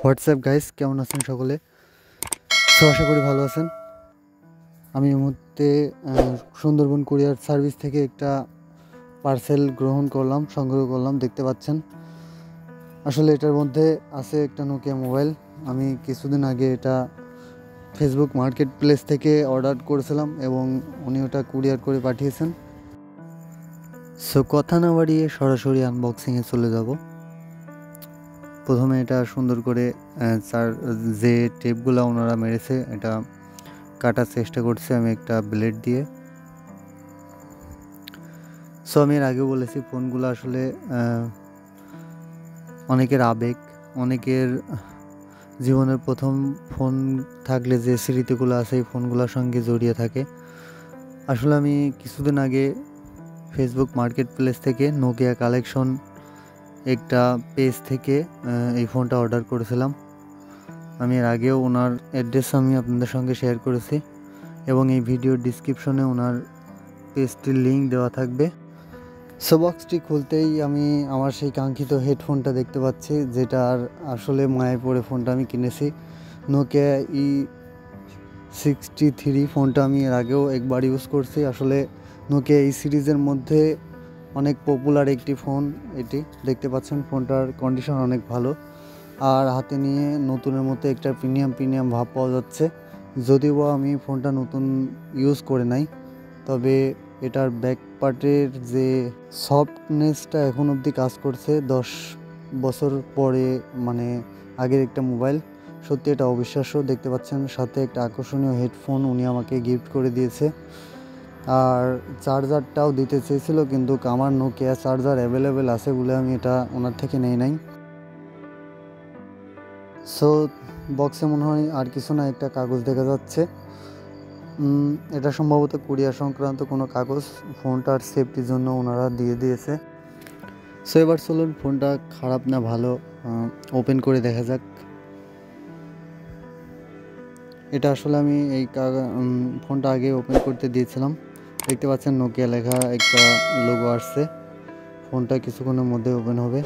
WhatsApp guys, কেমন আছেন সকলে? আশা করি ভালো আছেন। আমি এই মুহূর্তে সুন্দরবন কুরিয়ার সার্ভিস থেকে একটা পার্সেল সংগ্রহ করলাম। দেখতে পাচ্ছেন, আসলে এটার মধ্যে আছে একটা নোকিয়া মোবাইল। আমি কিছুদিন আগে এটা ফেসবুক মার্কেট প্লেস থেকে অর্ডার করেছিলাম এবং উনি ওটা কুরিয়ার করে পাঠিয়েছেন। কথা না বাড়িয়ে সরাসরি আনবক্সিংয়ে চলে যাব। প্রথমে এটা সুন্দর করে যে টেপগুলো ওনারা মেরেছে এটা কাটার চেষ্টা করছি আমি একটা ব্লেড দিয়ে। আমি এর আগেও বলেছি, ফোনগুলো আসলে অনেকের আবেগ, অনেকের জীবনের প্রথম ফোন থাকলে যে স্মৃতিগুলো আছে এই ফোনগুলোর সঙ্গে জড়িয়ে থাকে। আসলে আমি কিছুদিন আগে ফেসবুক মার্কেট প্লেস থেকে নোকিয়া কালেকশন একটা পেজ থেকে এই ফোনটা অর্ডার করেছিলাম। আমি এর আগেও ওনার অ্যাড্রেস আমি আপনাদের সঙ্গে শেয়ার করেছি এবং এই ভিডিওর ডিসক্রিপশনে ওনার পেজটির লিঙ্ক দেওয়া থাকবে। বক্সটি খুলতেই আমি আমার সেই কাঙ্ক্ষিত হেডফোনটা দেখতে পাচ্ছি, যেটার আসলে মায়ায় পড়ে ফোনটা আমি কিনেছি। নোকিয়া E63 ফোনটা আমি এর আগেও একবার ইউজ করছি। আসলে নোকিয়া এই সিরিজের মধ্যে অনেক পপুলার একটি ফোন এটি। দেখতে পাচ্ছেন ফোনটার কন্ডিশন অনেক ভালো, আর হাতে নিয়ে নতুনের মতো একটা প্রিমিয়াম ভাব পাওয়া যাচ্ছে। যদিও আমি ফোনটা নতুন ইউজ করে নাই, তবে এটার ব্যাক পার্টের যে সফটনেসটা এখন অবধি কাজ করছে 10 বছর পরে, মানে আগের একটা মোবাইল। সত্যি এটা অবিশ্বাস্য। দেখতে পাচ্ছেন সাথে একটা আকর্ষণীয় হেডফোন উনি আমাকে গিফট করে দিয়েছে, আর চার্জারটাও দিতে চেয়েছিল, কিন্তু আমার নোকিয়া চার্জার অ্যাভেলেবেল আছে বলে আমি এটা ওনার থেকে নেই নাই। বক্সে মনে হয় আর কিছু না, একটা কাগজ দেখা যাচ্ছে। এটা সম্ভবত কুরিয়ার সংক্রান্ত কোনো কাগজ, ফোনটার সেফটির জন্য ওনারা দিয়ে দিয়েছে। এবার চলুন ফোনটা খারাপ না ভালো ওপেন করে দেখা যাক। এটা আসলে আমি এই ফোনটা আগে ওপেন করতে দিয়েছিলাম। দেখতে পাচ্ছেন নোকিয়া লেখা একটা লোগো আসছে। ফোনটা কিছুক্ষণের মধ্যে ওপেন হবে।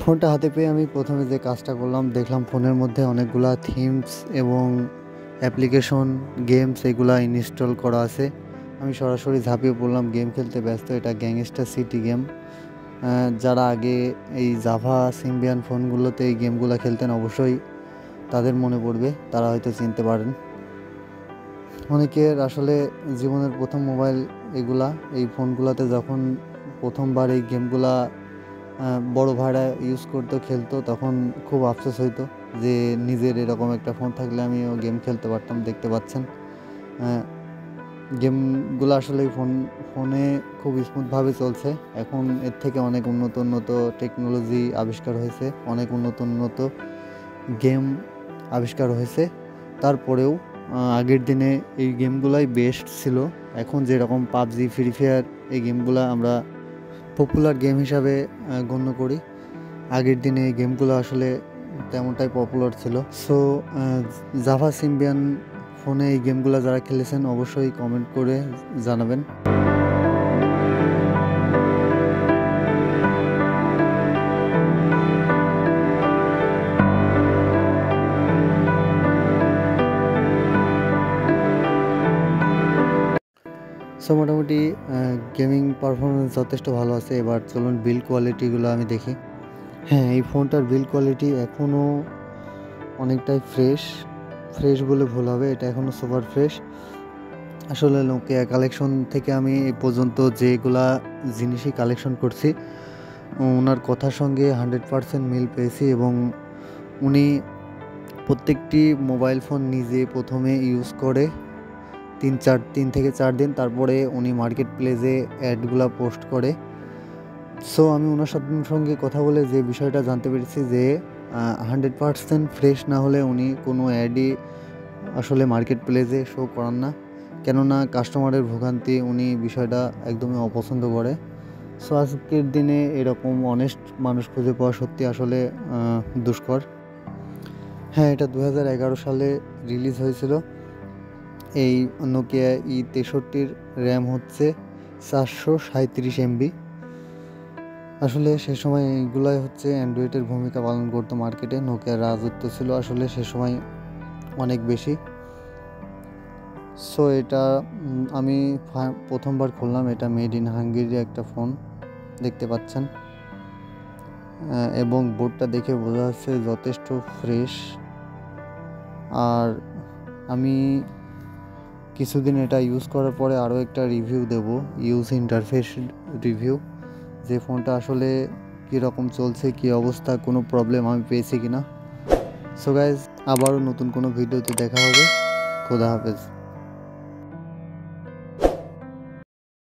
ফোনটা হাতে পেয়ে আমি প্রথমে যে কাজটা করলাম, দেখলাম ফোনের মধ্যে অনেকগুলা থিমস এবং অ্যাপ্লিকেশন, গেমস এগুলা ইনস্টল করা আছে। আমি সরাসরি ঝাঁপিয়ে পড়লাম গেম খেলতে ব্যস্ত। এটা গ্যাংস্টার সিটি গেম। যারা আগে এই জাভা সিম্বিয়ান ফোনগুলোতে এই গেমগুলো খেলতেন অবশ্যই তাদের মনে পড়বে, তারা হয়তো চিনতে পারেন। অনেকের আসলে জীবনের প্রথম মোবাইল এগুলা। এই ফোনগুলোতে যখন প্রথমবার এই গেমগুলা বড় ভাইরা ইউজ করতো, খেলতো, তখন খুব আফসোস হইতো যে নিজের এরকম একটা ফোন থাকলে আমিও গেম খেলতে পারতাম। দেখতে পাচ্ছেন গেমগুলো আসলে ফোনে খুব স্মুথভাবে চলছে। এখন এর থেকে অনেক উন্নত টেকনোলজি আবিষ্কার হয়েছে, অনেক উন্নত গেম আবিষ্কার হয়েছে। তারপরেও আগের দিনে এই গেমগুলাই বেস্ট ছিল। এখন যেরকম পাবজি, ফ্রি ফায়ার এই গেমগুলো আমরা পপুলার গেম হিসাবে গণ্য করি, আগের দিনে এই গেমগুলো আসলে তেমনটাই পপুলার ছিল। জাভা সিম্বিয়ান ফোনে এই গেমগুলো যারা খেলেছেন অবশ্যই কমেন্ট করে জানাবেন। মোটামুটি গেমিং পারফরমেন্স যথেষ্ট ভালো আছে। এবার চলুন বিল্ড কোয়ালিটিগুলো আমি দেখি। হ্যাঁ, এই ফোনটার বিল্ড কোয়ালিটি এখনও অনেকটাই ফ্রেশ বলে ভুল হবে, এটা এখনও সুপার ফ্রেশ। আসলে নোকিয়া কালেকশন থেকে আমি এই পর্যন্ত যেগুলা জিনিসই কালেকশন করছি ওনার কথার সঙ্গে 100% মিল পেয়েছি, এবং উনি প্রত্যেকটি মোবাইল ফোন নিজে প্রথমে ইউজ করে 3 থেকে 4 দিন, তারপরে উনি মার্কেট প্লেসে অ্যাডগুলো পোস্ট করে। আমি ওনার সঙ্গে কথা বলে যে বিষয়টা জানতে পেরেছি যে 100% ফ্রেশ না হলে উনি কোনো অ্যাডই আসলে মার্কেট প্লেসে শো করান না, কেননা কাস্টমারের ভোগান্তি উনি বিষয়টা একদমই অপছন্দ করে। সো আজকের দিনে এরকম অনেস্ট মানুষ খুঁজে পাওয়া সত্যি আসলে দুষ্কর। হ্যাঁ, এটা 2011 সালে রিলিজ হয়েছিল। এই নোকিয়া E63 র্যাম হচ্ছে 437 MB। আসলে সে সময় এইগুলাই হচ্ছে অ্যান্ড্রয়েডের ভূমিকা পালন করতো মার্কেটে। নোকিয়ার রাজত্ব ছিল আসলে সে সময় অনেক বেশি। সো এটা আমি প্রথমবার খুললাম, এটা মেড ইন হাঙ্গেরি একটা ফোন দেখতে পাচ্ছেন, এবং বোর্ডটা দেখে বোঝা যাচ্ছে যথেষ্ট ফ্রেশ। আর আমি কিছুদিন এটা ইউজ করার পরে আরও একটা রিভিউ দেব, ইউজ ইন্টারফেস রিভিউ, যে ফোনটা আসলে কীরকম চলছে, কী অবস্থা, কোনো প্রবলেম আমি পেয়েছি কিনা। সো গাইজ, আবারও নতুন কোনো ভিডিওতে দেখা হবে। খোদা হাফেজ।